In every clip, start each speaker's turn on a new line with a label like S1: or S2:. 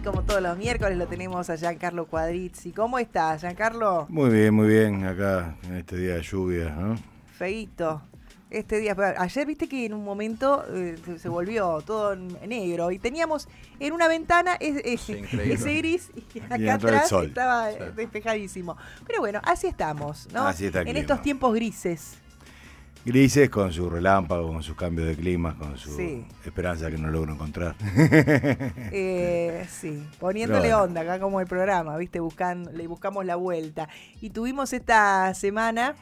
S1: Y como todos los miércoles lo tenemos a Giancarlo Quadrizzi. ¿Cómo estás, Giancarlo?
S2: Muy bien, acá en este día de lluvia, ¿no?
S1: Feíto. Este día, ayer viste que en un momento se volvió todo negro y teníamos en una ventana ese gris y acá atrás estaba despejadísimo. Pero bueno, así estamos, ¿no?
S2: Así está el
S1: en
S2: clima.
S1: estos tiempos grises.
S2: Grises con su relámpago, con sus cambios de clima, con su esperanza que no logro encontrar.
S1: Sí, poniéndole onda acá como el programa, ¿viste? Le buscamos la vuelta. Y tuvimos esta semana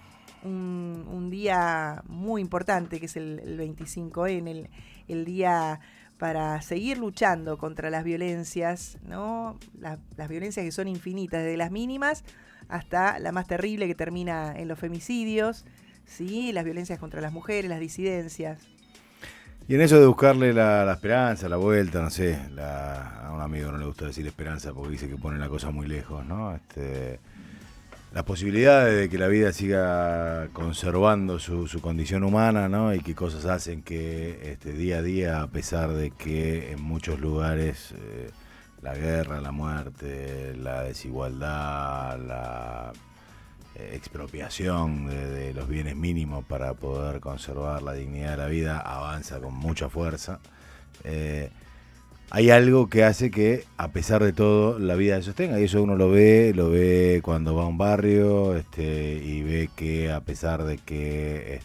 S1: un día muy importante, que es el 25N, el día para seguir luchando contra las violencias, ¿no? Las violencias que son infinitas, desde las mínimas hasta la más terrible que termina en los femicidios. Sí, las violencias contra las mujeres, las disidencias.
S2: Y en eso de buscarle la esperanza, la vuelta, no sé, a un amigo no le gusta decir esperanza porque dice que pone la cosa muy lejos, ¿no? Las posibilidades de que la vida siga conservando su condición humana, ¿no? Y qué cosas hacen que día a día, a pesar de que en muchos lugares la guerra, la muerte, la desigualdad, la expropiación de los bienes mínimos para poder conservar la dignidad de la vida avanza con mucha fuerza. Hay algo que hace que, a pesar de todo, la vida se sostenga, y eso uno lo ve cuando va a un barrio, y ve que a pesar de que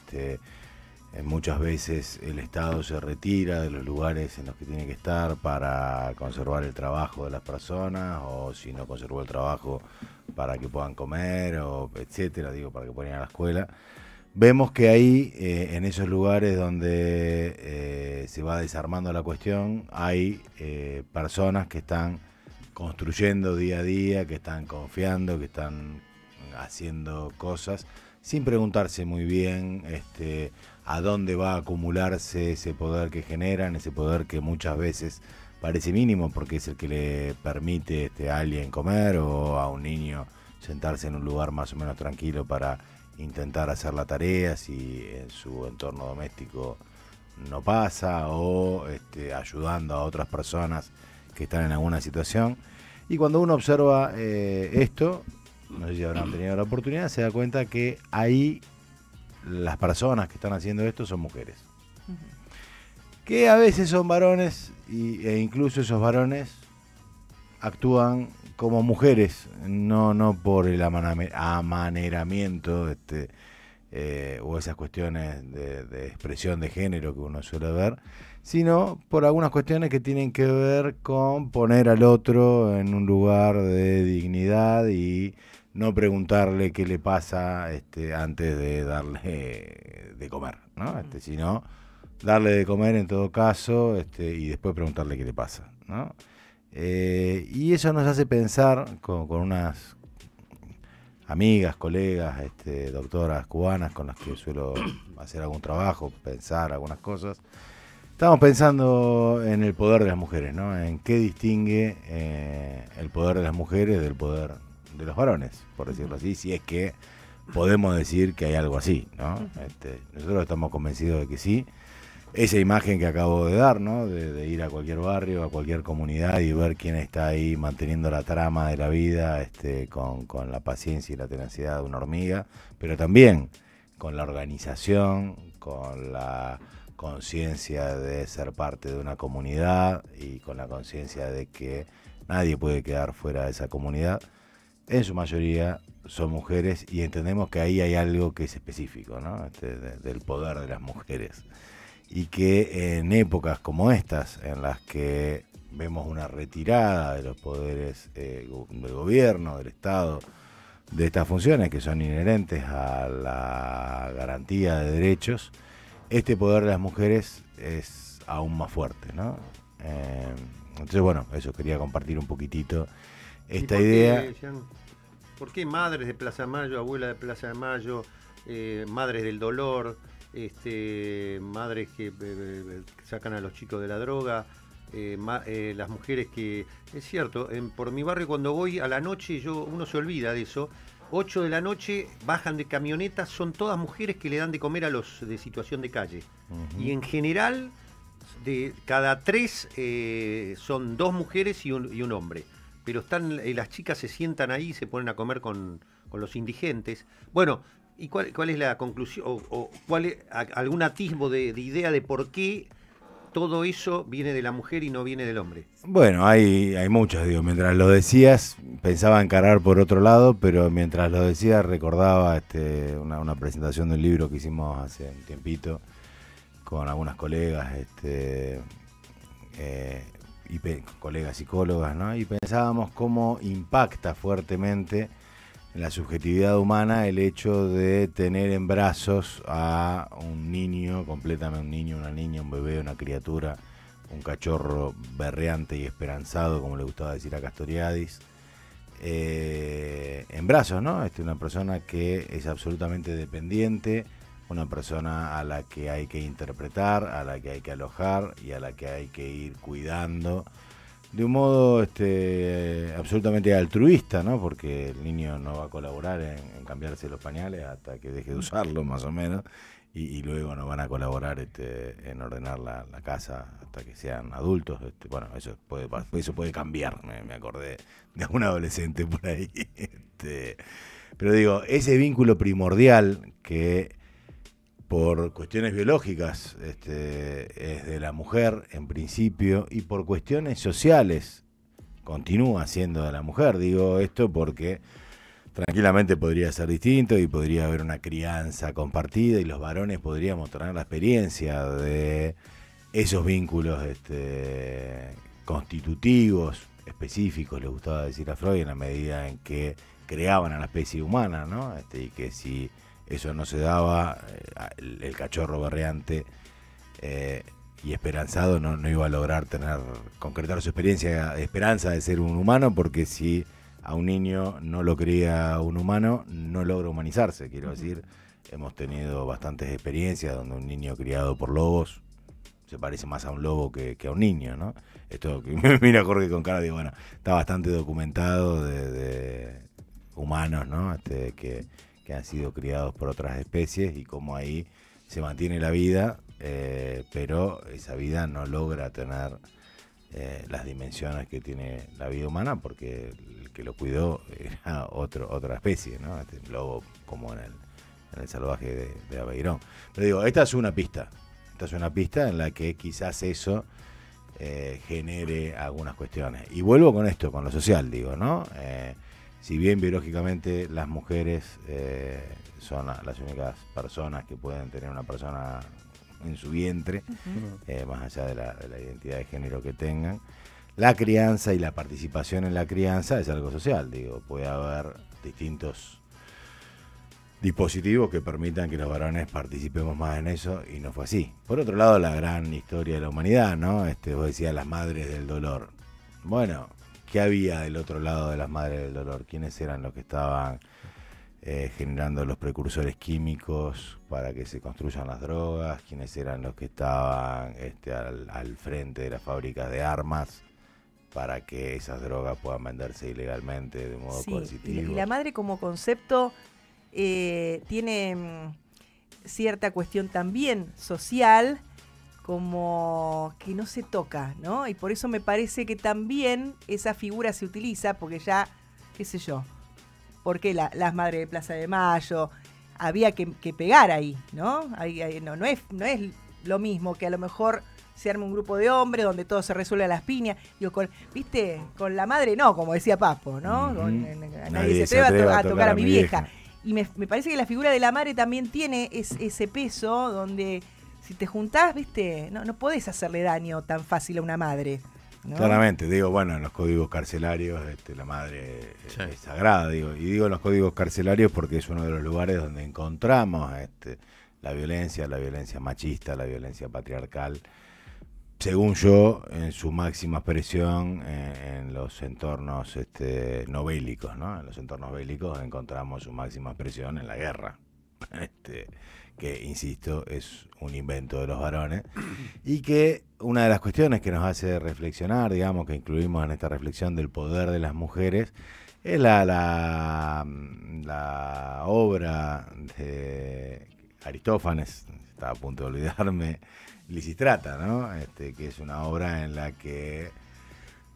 S2: muchas veces el Estado se retira de los lugares en los que tiene que estar para conservar el trabajo de las personas, o si no conservó el trabajo para que puedan comer, o etcétera, para que puedan ir a la escuela. Vemos que ahí, en esos lugares donde se va desarmando la cuestión, hay personas que están construyendo día a día, que están confiando, que están haciendo cosas, sin preguntarse muy bien a dónde va a acumularse ese poder que generan, ese poder que muchas veces parece mínimo porque es el que le permite a alguien comer, o a un niño sentarse en un lugar más o menos tranquilo para intentar hacer la tarea si en su entorno doméstico no pasa, o ayudando a otras personas que están en alguna situación. Y cuando uno observa esto, no sé si habrán tenido la oportunidad, se da cuenta que ahí las personas que están haciendo esto son mujeres. Que a veces son varones, e incluso esos varones actúan como mujeres, no por el amaneramiento o esas cuestiones de expresión de género que uno suele ver, sino por algunas cuestiones que tienen que ver con poner al otro en un lugar de dignidad y no preguntarle qué le pasa antes de darle de comer, ¿no? Sino darle de comer en todo caso y después preguntarle qué le pasa, ¿no? Y eso nos hace pensar con unas amigas, colegas, doctoras cubanas con las que suelo hacer algún trabajo, pensar algunas cosas. Estamos pensando en el poder de las mujeres, ¿no? En qué distingue el poder de las mujeres del poder de los varones, por decirlo así, si es que podemos decir que hay algo así, ¿no? Nosotros estamos convencidos de que sí. Esa imagen que acabo de dar, ¿no? De ir a cualquier barrio, a cualquier comunidad y ver quién está ahí manteniendo la trama de la vida con la paciencia y la tenacidad de una hormiga, pero también con la organización, con la conciencia de ser parte de una comunidad y con la conciencia de que nadie puede quedar fuera de esa comunidad. En su mayoría son mujeres y entendemos que ahí hay algo que es específico, ¿no? Del poder de las mujeres. Y que en épocas como estas, en las que vemos una retirada de los poderes del gobierno, del Estado, de estas funciones que son inherentes a la garantía de derechos, este poder de las mujeres es aún más fuerte, ¿no? Entonces, bueno, eso, quería compartir un poquitito esta idea.
S3: ¿Por qué madres de Plaza de Mayo, abuelas de Plaza de Mayo, madres del dolor, madres que sacan a los chicos de la droga, las mujeres que, es cierto, por mi barrio cuando voy a la noche, uno se olvida de eso, 8 de la noche bajan de camionetas, son todas mujeres que le dan de comer a los de situación de calle. Y en general de cada 3 son 2 mujeres y un hombre. Pero las chicas se sientan ahí y se ponen a comer con los indigentes. Bueno, ¿y cuál es la conclusión? ¿O cuál es algún atisbo de idea de por qué todo eso viene de la mujer y no viene del hombre?
S2: Bueno, hay muchas, digo, mientras lo decías pensaba encarar por otro lado, pero mientras lo decías recordaba una presentación de un libro que hicimos hace un tiempito con algunas colegas, colegas psicólogas, ¿no? Y pensábamos cómo impacta fuertemente en la subjetividad humana el hecho de tener en brazos a un niño, completamente un niño, una niña, un bebé, una criatura, un cachorro berreante y esperanzado, como le gustaba decir a Castoriadis, en brazos, ¿no? Una persona que es absolutamente dependiente, una persona a la que hay que interpretar, a la que hay que alojar y a la que hay que ir cuidando de un modo absolutamente altruista, ¿no? Porque el niño no va a colaborar en cambiarse los pañales hasta que deje de usarlos, más o menos, y luego no van a colaborar en ordenar la casa hasta que sean adultos. Bueno, eso puede cambiar, me acordé de un adolescente por ahí. Pero digo, ese vínculo primordial que por cuestiones biológicas es de la mujer en principio, y por cuestiones sociales continúa siendo de la mujer. Digo esto porque tranquilamente podría ser distinto y podría haber una crianza compartida y los varones podríamos tener la experiencia de esos vínculos constitutivos, específicos, le gustaba decir a Freud, en la medida en que creaban a la especie humana, ¿no? Y que si eso no se daba, el cachorro berreante y esperanzado no iba a lograr concretar su esperanza de ser un humano, porque si a un niño no lo cría un humano, no logra humanizarse. Quiero decir, hemos tenido bastantes experiencias donde un niño criado por lobos se parece más a un lobo que a un niño, ¿no? Esto que mira Jorge con cara de, bueno, está bastante documentado de humanos, ¿no? Que han sido criados por otras especies y cómo ahí se mantiene la vida, pero esa vida no logra tener las dimensiones que tiene la vida humana, porque el que lo cuidó era otra especie, ¿no? Lobo como en el salvaje de Aveirón. Pero digo, esta es una pista en la que quizás eso genere algunas cuestiones. Y vuelvo con esto, con lo social, digo, ¿no? Si bien biológicamente las mujeres son las únicas personas que pueden tener una persona en su vientre, más allá de la identidad de género que tengan, la crianza y la participación en la crianza es algo social. Digo, puede haber distintos dispositivos que permitan que los varones participemos más en eso, y no fue así. Por otro lado, la gran historia de la humanidad, ¿no? Vos decías las madres del dolor. Bueno, ¿qué había del otro lado de las madres del dolor? ¿Quiénes eran los que estaban generando los precursores químicos para que se construyan las drogas? ¿Quiénes eran los que estaban al frente de las fábricas de armas para que esas drogas puedan venderse ilegalmente de modo coercitivo?
S1: Y la madre como concepto tiene cierta cuestión también social, como que no se toca, ¿no? Y por eso me parece que también esa figura se utiliza, porque ya, qué sé yo, porque las madres de Plaza de Mayo, había que pegar ahí, ¿no? No es lo mismo que a lo mejor se arme un grupo de hombres donde todo se resuelve a las piñas. Digo, con la madre no, como decía Papo, ¿no? Nadie se atreve a tocar a mi vieja. Y me parece que la figura de la madre también tiene ese peso donde si te juntás, ¿viste? No podés hacerle daño tan fácil a una madre, ¿no? Claramente,
S2: digo, bueno, en los códigos carcelarios la madre es sagrada, digo. Y digo en los códigos carcelarios porque es uno de los lugares donde encontramos la violencia machista, la violencia patriarcal, según yo, en su máxima expresión en los entornos no bélicos, ¿no? En los entornos bélicos encontramos su máxima expresión en la guerra, que, insisto, es un invento de los varones, y que una de las cuestiones que nos hace reflexionar, digamos, que incluimos en esta reflexión del poder de las mujeres, es la obra Aristófanes, estaba a punto de olvidarme, Lisistrata, ¿no? Que es una obra en la que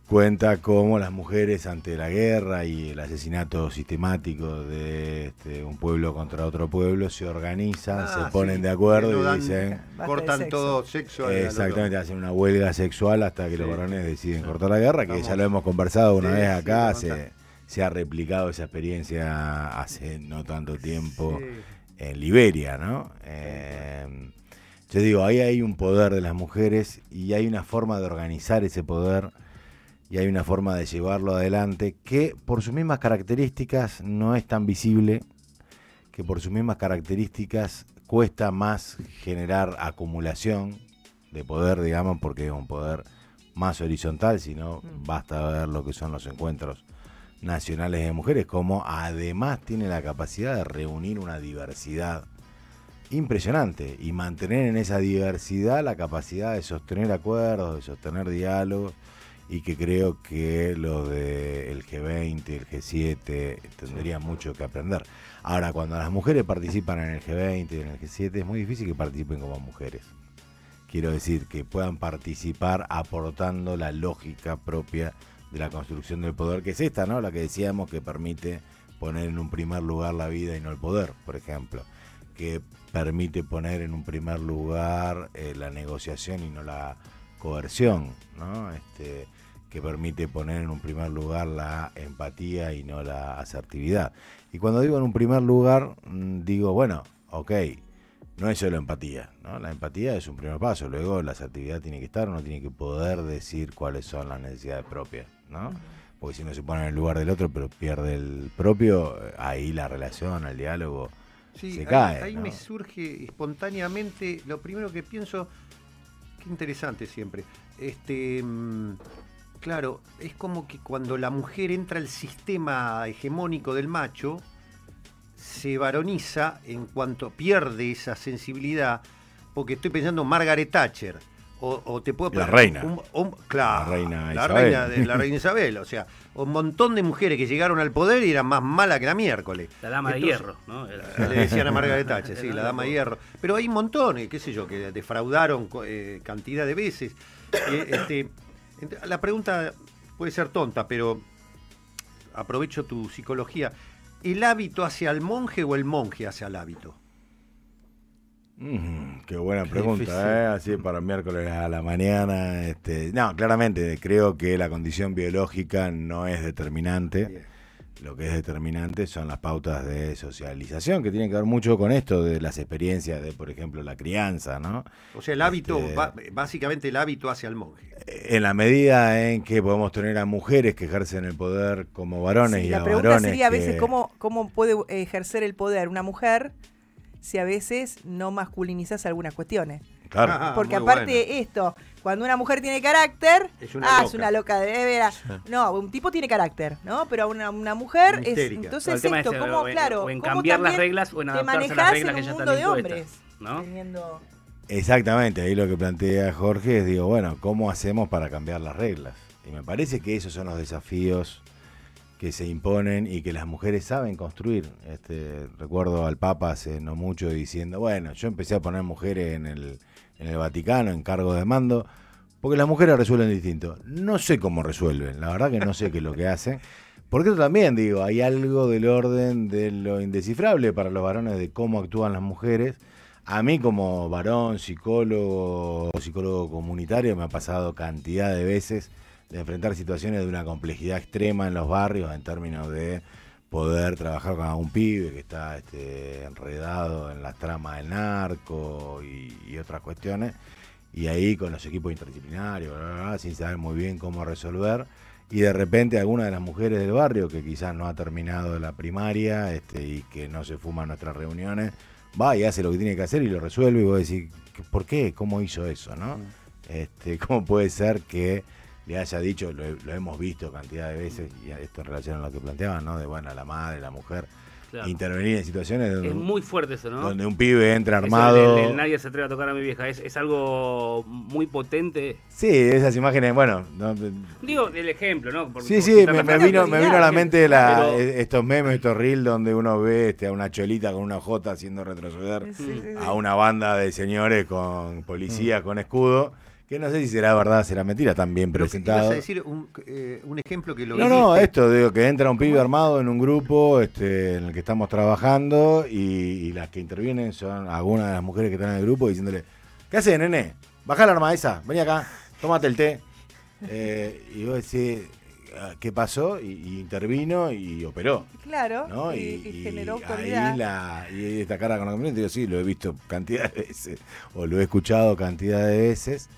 S2: cuenta cómo las mujeres ante la guerra y el asesinato sistemático de un pueblo contra otro pueblo se organizan, se ponen de acuerdo y dicen...
S3: Cortan todo sexo.
S2: Exactamente, hacen una huelga sexual hasta que los varones deciden cortar la guerra, que ya lo hemos conversado una vez acá, se ha replicado esa experiencia hace no tanto tiempo en Liberia, ¿no? Yo digo, ahí hay un poder de las mujeres y hay una forma de organizar ese poder y hay una forma de llevarlo adelante que por sus mismas características no es tan visible, que por sus mismas características cuesta más generar acumulación de poder, digamos, porque es un poder más horizontal, sino basta ver lo que son los encuentros nacionales de mujeres, como además tiene la capacidad de reunir una diversidad impresionante y mantener en esa diversidad la capacidad de sostener acuerdos, de sostener diálogos, y que creo que los del G20, el G7 tendrían mucho que aprender. Ahora, cuando las mujeres participan en el G20 y en el G7 es muy difícil que participen como mujeres. Quiero decir, que puedan participar aportando la lógica propia de la construcción del poder, que es esta, ¿no? La que decíamos, que permite poner en un primer lugar la vida y no el poder, por ejemplo, que permite poner en un primer lugar la negociación y no la coerción, ¿no? Que permite poner en un primer lugar la empatía y no la asertividad. Y cuando digo en un primer lugar, digo, bueno, ok, no es solo empatía, ¿no? La empatía es un primer paso, luego la asertividad tiene que estar, uno tiene que poder decir cuáles son las necesidades propias, ¿no? Porque si no se pone en el lugar del otro, pero pierde el propio, ahí la relación, el diálogo se cae.
S3: Ahí
S2: ¿no?
S3: me surge espontáneamente, lo primero que pienso, qué interesante siempre, claro, es como que cuando la mujer entra al sistema hegemónico del macho, se varoniza en cuanto pierde esa sensibilidad, porque estoy pensando en Margaret Thatcher, o te puedo
S2: la
S3: poner
S2: reina.
S3: Claro,
S2: la reina
S3: Isabel, o sea, un montón de mujeres que llegaron al poder y eran más malas que la miércoles.
S4: La dama de hierro, ¿no?
S3: Le decían a Margaret Thatcher, sí, la dama de hierro. Pero hay montones, qué sé yo, que defraudaron cantidad de veces. La pregunta puede ser tonta, pero aprovecho tu psicología. ¿El hábito hacia el monje o el monje hacia el hábito?
S2: Qué buena pregunta, así para miércoles a la mañana. No, claramente creo que la condición biológica no es determinante. Bien. Lo que es determinante son las pautas de socialización, que tienen que ver mucho con esto de las experiencias de, por ejemplo, la crianza, ¿no?
S3: O sea, el hábito, básicamente el hábito hacia el monje.
S2: En la medida en que podemos tener a mujeres que ejercen el poder como varones y a varones. La
S1: pregunta sería a veces cómo puede ejercer el poder una mujer si a veces no masculinizas algunas cuestiones.
S2: Claro.
S1: Porque aparte esto, cuando una mujer tiene carácter, es una loca de veras. No, un tipo tiene carácter, ¿no? Pero una mujer es, entonces esto, ¿cómo, claro,
S4: o en cambiar las reglas o en adaptarse a las reglas que ya están impuestas,
S1: hombres, ¿no? Teniendo...
S2: Exactamente, ahí lo que plantea Jorge es, digo, bueno, ¿cómo hacemos para cambiar las reglas? Y me parece que esos son los desafíos que se imponen y que las mujeres saben construir. Recuerdo al Papa hace no mucho diciendo, bueno, yo empecé a poner mujeres en el Vaticano, en cargos de mando, porque las mujeres resuelven distinto. No sé cómo resuelven, la verdad que no sé qué es lo que hacen. Porque también, digo, hay algo del orden de lo indescifrable para los varones de cómo actúan las mujeres. A mí como varón, psicólogo comunitario, me ha pasado cantidad de veces de enfrentar situaciones de una complejidad extrema en los barrios en términos de poder trabajar con algún pibe que está enredado en las tramas del narco y otras cuestiones, y ahí con los equipos interdisciplinarios, sin saber muy bien cómo resolver, y de repente alguna de las mujeres del barrio que quizás no ha terminado la primaria y que no se fuma en nuestras reuniones, va y hace lo que tiene que hacer y lo resuelve, y vos decís, ¿por qué? ¿Cómo hizo eso? ¿No? ¿Cómo puede ser que le haya dicho, lo hemos visto cantidad de veces, y esto en relación a lo que planteaban, ¿no? De, bueno, la madre, la mujer, intervenir en situaciones donde,
S4: es muy fuerte eso, ¿no?
S2: Donde un pibe entra armado.
S4: El nadie se atreve a tocar a mi vieja. Es algo muy potente.
S2: Sí, esas imágenes, bueno. No,
S4: digo, el ejemplo, ¿no?
S2: Porque sí, me vino a la mente estos memes, estos reels donde uno ve a una cholita con una jota haciendo retroceder a una banda de señores con policías, con escudo. Que no sé si será verdad, será mentira, tan bien presentado.
S3: ¿Vas a decir un ejemplo que lo
S2: No, esto, digo, que entra un pibe armado en un grupo en el que estamos trabajando y las que intervienen son algunas de las mujeres que están en el grupo diciéndole, ¿qué haces, nene? Bajá la arma esa, vení acá, tómate el té. Y vos decís, ¿qué pasó? Y intervino y operó.
S1: Claro,
S2: ¿no?
S1: y generó autoridad.
S2: Y esta cara con la camioneta, digo, sí, lo he visto cantidad de veces, o lo he escuchado cantidad de veces.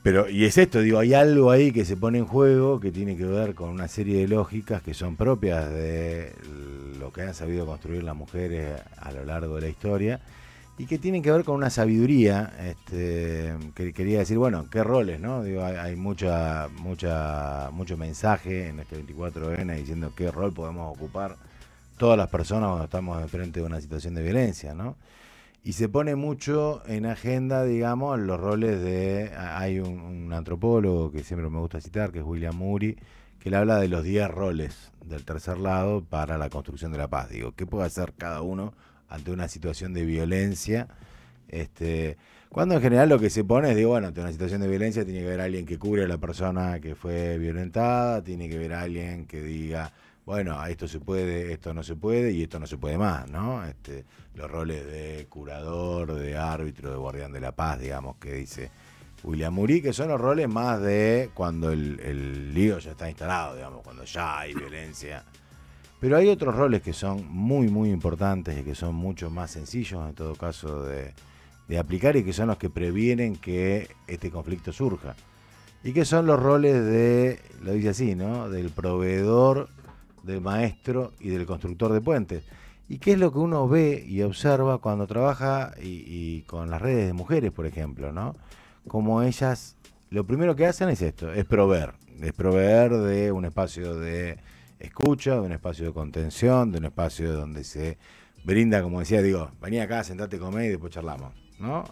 S2: Pero, y es esto, digo, hay algo ahí que se pone en juego que tiene que ver con una serie de lógicas que son propias de lo que han sabido construir las mujeres a lo largo de la historia y que tienen que ver con una sabiduría, que quería decir, bueno, qué roles, ¿no? Digo, hay mucho mensaje en este 24N diciendo qué rol podemos ocupar todas las personas cuando estamos enfrente de una situación de violencia, ¿no? Y se pone mucho en agenda, digamos, los roles de... Hay un antropólogo que siempre me gusta citar, que es William Murray, que le habla de los 10 roles del tercer lado para la construcción de la paz. Digo, ¿qué puede hacer cada uno ante una situación de violencia? Cuando en general lo que se pone es, digo, bueno, ante una situación de violencia tiene que haber alguien que cubre a la persona que fue violentada, tiene que haber alguien que diga... Bueno, esto se puede, esto no se puede y esto no se puede más, ¿no? Los roles de curador, de árbitro, de guardián de la paz, digamos, que dice William Murray, que son los roles más de cuando el lío ya está instalado, digamos, cuando ya hay violencia. Pero hay otros roles que son muy, muy importantes y que son mucho más sencillos, en todo caso, de aplicar y que son los que previenen que este conflicto surja. Y que son los roles lo dice así, ¿no? Del proveedor, del maestro y del constructor de puentes. ¿Y qué es lo que uno ve y observa cuando trabaja y con las redes de mujeres, por ejemplo, ¿no? Como ellas, lo primero que hacen es esto, es proveer de un espacio de escucha, de un espacio de contención, de un espacio donde se brinda, como decía, digo, vení acá, sentate, comé y después charlamos, ¿no?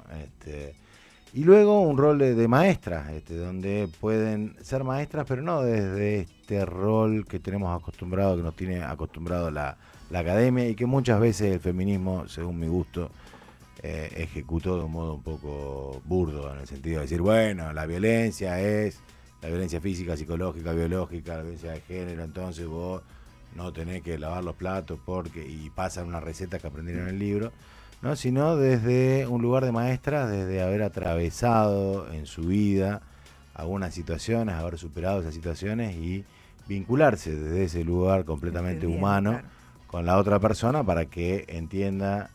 S2: Y luego un rol de maestras, donde pueden ser maestras, pero no desde este rol que tenemos acostumbrado, que nos tiene acostumbrado la academia y que muchas veces el feminismo, según mi gusto, ejecutó de un modo un poco burdo, en el sentido de decir, bueno, la violencia es la violencia física, psicológica, biológica, la violencia de género, entonces vos no tenés que lavar los platos y pasan unas recetas que aprendieron en el libro. ¿No? Sino desde un lugar de maestra, desde haber atravesado en su vida algunas situaciones, haber superado esas situaciones y vincularse desde ese lugar completamente humano con la otra persona para que entienda,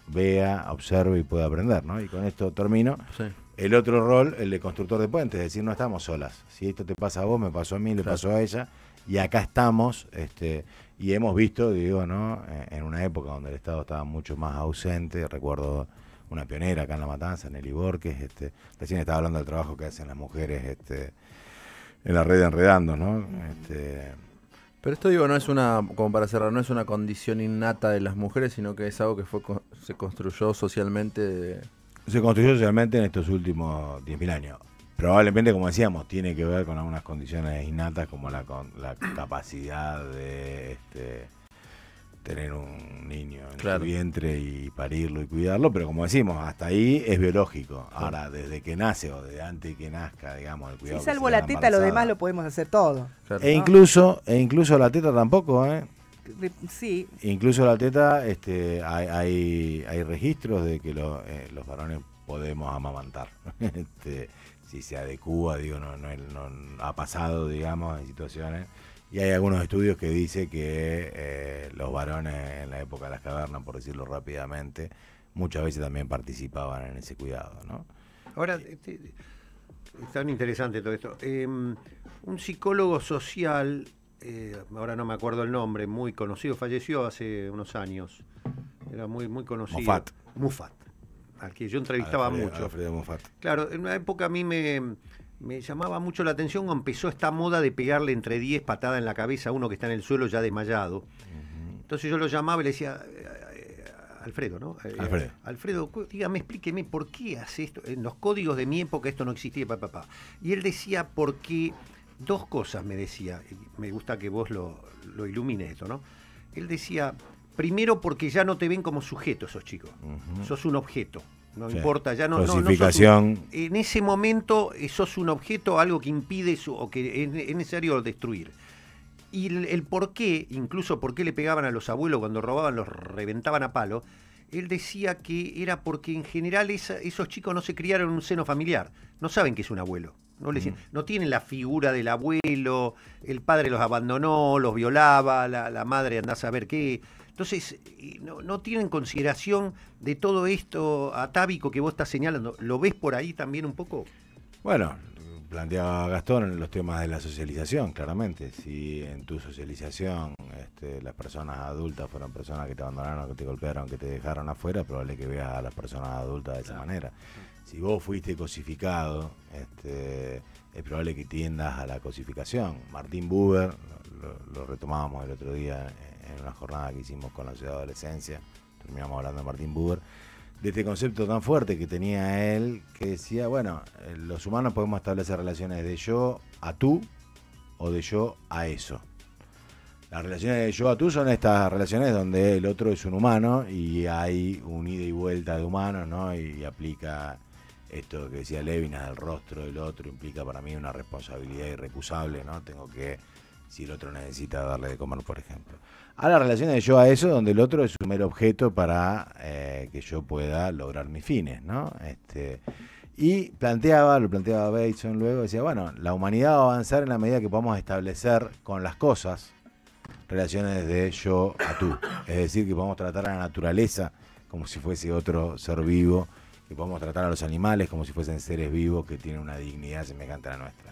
S2: vea, observe y pueda aprender, ¿no? Y con esto termino. Sí. El otro rol, el de constructor de puentes, es decir, no estamos solas. Si esto te pasa a vos, me pasó a mí, le pasó a ella, y acá estamos, y hemos visto, digo, ¿no? En una época donde el Estado estaba mucho más ausente, recuerdo una pionera acá en La Matanza, Nelly Borges, recién estaba hablando del trabajo que hacen las mujeres en la red de Enredando, ¿no?
S5: Pero esto, digo, no es una, como para cerrar, no es una condición innata de las mujeres, sino que es algo que se construyó socialmente.
S2: Se construyó socialmente en estos últimos 10.000 años. Probablemente, como decíamos, tiene que ver con algunas condiciones innatas como la capacidad de tener un niño en su vientre y parirlo y cuidarlo, pero como decimos, hasta ahí es biológico. Ahora, desde que nace o desde antes que nazca, digamos, el cuidado.
S1: Si salvo la teta, lo demás lo podemos hacer todo.
S2: Claro. Incluso la teta tampoco,
S1: Sí.
S2: Incluso la teta, hay registros de que los varones podemos amamantar. Si se adecúa, digo, no ha pasado, digamos, en situaciones. Y hay algunos estudios que dicen que los varones en la época de las cavernas, por decirlo rápidamente, muchas veces también participaban en ese cuidado, ¿no?
S3: Ahora, es tan interesante todo esto. Un psicólogo social, ahora no me acuerdo el nombre, muy conocido, falleció hace unos años. Era muy, muy conocido. Muffat. Al que yo entrevistaba mucho.
S2: Alfredo Muffat.
S3: Claro, en una época a mí me llamaba mucho la atención cuando empezó esta moda de pegarle entre 10 patadas en la cabeza a uno que está en el suelo ya desmayado. Entonces yo lo llamaba y le decía, Alfredo, ¿no? Alfredo, dígame, explíqueme por qué hace esto. En los códigos de mi época esto no existía, papá. Y él decía, porque dos cosas me decía, y me gusta que vos lo ilumines esto, ¿no? Él decía, primero porque ya no te ven como sujeto esos chicos, sos un objeto. No importa, ya no.
S2: Cosificación.
S3: No en ese momento sos un objeto, algo que impide o que es necesario destruir. Y el por qué, incluso por qué le pegaban a los abuelos cuando robaban, los reventaban a palo, él decía que era porque en general esos chicos no se criaron en un seno familiar, no saben qué es un abuelo. No tienen la figura del abuelo, el padre los abandonó, los violaba, la madre andá a saber qué. Entonces, no tienen consideración de todo esto atávico que vos estás señalando. ¿Lo ves por ahí también un poco?
S2: Bueno, planteaba Gastón en los temas de la socialización, claramente. Si en tu socialización las personas adultas fueron personas que te abandonaron, que te golpearon, que te dejaron afuera, probable que veas a las personas adultas de esa manera. Si vos fuiste cosificado, es probable que tiendas a la cosificación. Martín Buber, lo retomábamos el otro día en una jornada que hicimos con la ciudad de adolescencia, terminamos hablando de Martín Buber, de este concepto tan fuerte que tenía él, que decía, bueno, los humanos podemos establecer relaciones de yo a tú o de yo a eso. Las relaciones de yo a tú son estas relaciones donde el otro es un humano y hay un ida y vuelta de humanos, ¿no? Y aplica esto que decía Levinas del rostro del otro, implica para mí una responsabilidad irrecusable, ¿no? Tengo que, si el otro necesita darle de comer, por ejemplo. A las relaciones de yo a eso, donde el otro es un mero objeto para que yo pueda lograr mis fines, ¿no? Y lo planteaba Bateson luego, decía, bueno, la humanidad va a avanzar en la medida que podamos establecer con las cosas relaciones de yo a tú. Es decir, que podamos tratar a la naturaleza como si fuese otro ser vivo, que podamos tratar a los animales como si fuesen seres vivos que tienen una dignidad semejante a la nuestra.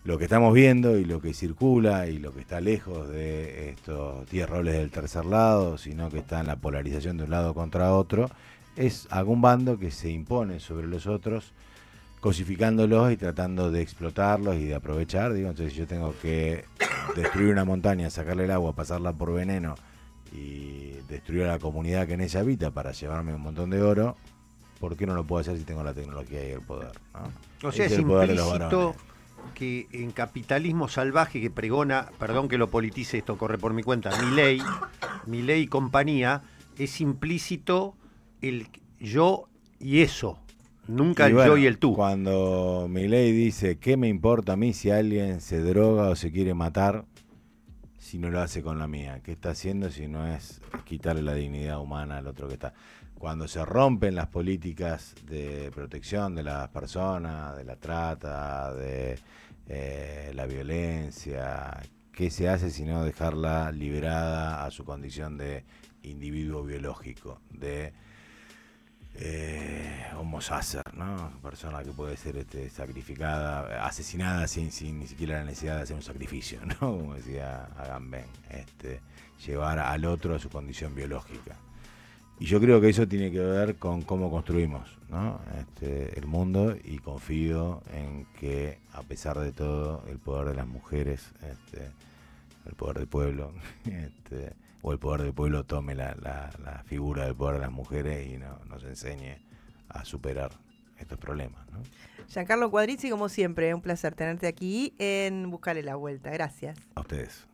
S2: Lo que estamos viendo y lo que circula y lo que está lejos de estos 10 roles del tercer lado, sino que está en la polarización de un lado contra otro, es algún bando que se impone sobre los otros, cosificándolos y tratando de explotarlos y de aprovechar. Entonces yo tengo que destruir una montaña, sacarle el agua, pasarla por veneno y destruir a la comunidad que en ella habita para llevarme un montón de oro. ¿Por qué no lo puedo hacer si tengo la tecnología y el poder, ¿no?
S3: O sea, es implícito que en capitalismo salvaje que pregona, perdón que lo politice, esto corre por mi cuenta, Milei y compañía, es implícito el yo y eso, nunca el yo y el tú.
S2: Cuando Milei dice, ¿qué me importa a mí si alguien se droga o se quiere matar si no lo hace con la mía? ¿Qué está haciendo si no es quitarle la dignidad humana al otro que está? Cuando se rompen las políticas de protección de las personas, de la trata, de la violencia, ¿qué se hace si no dejarla liberada a su condición de individuo biológico, de homo sacer, ¿no? Persona que puede ser sacrificada, asesinada sin ni siquiera la necesidad de hacer un sacrificio, ¿no? Como decía Agamben, llevar al otro a su condición biológica. Y yo creo que eso tiene que ver con cómo construimos, ¿no? El mundo, y confío en que, a pesar de todo, el poder de las mujeres, el poder del pueblo, o el poder del pueblo tome la figura del poder de las mujeres y nos enseñe a superar estos problemas, ¿no?
S1: Giancarlo Quadrizzi, como siempre, un placer tenerte aquí en Buscarle la Vuelta. Gracias.
S2: A ustedes.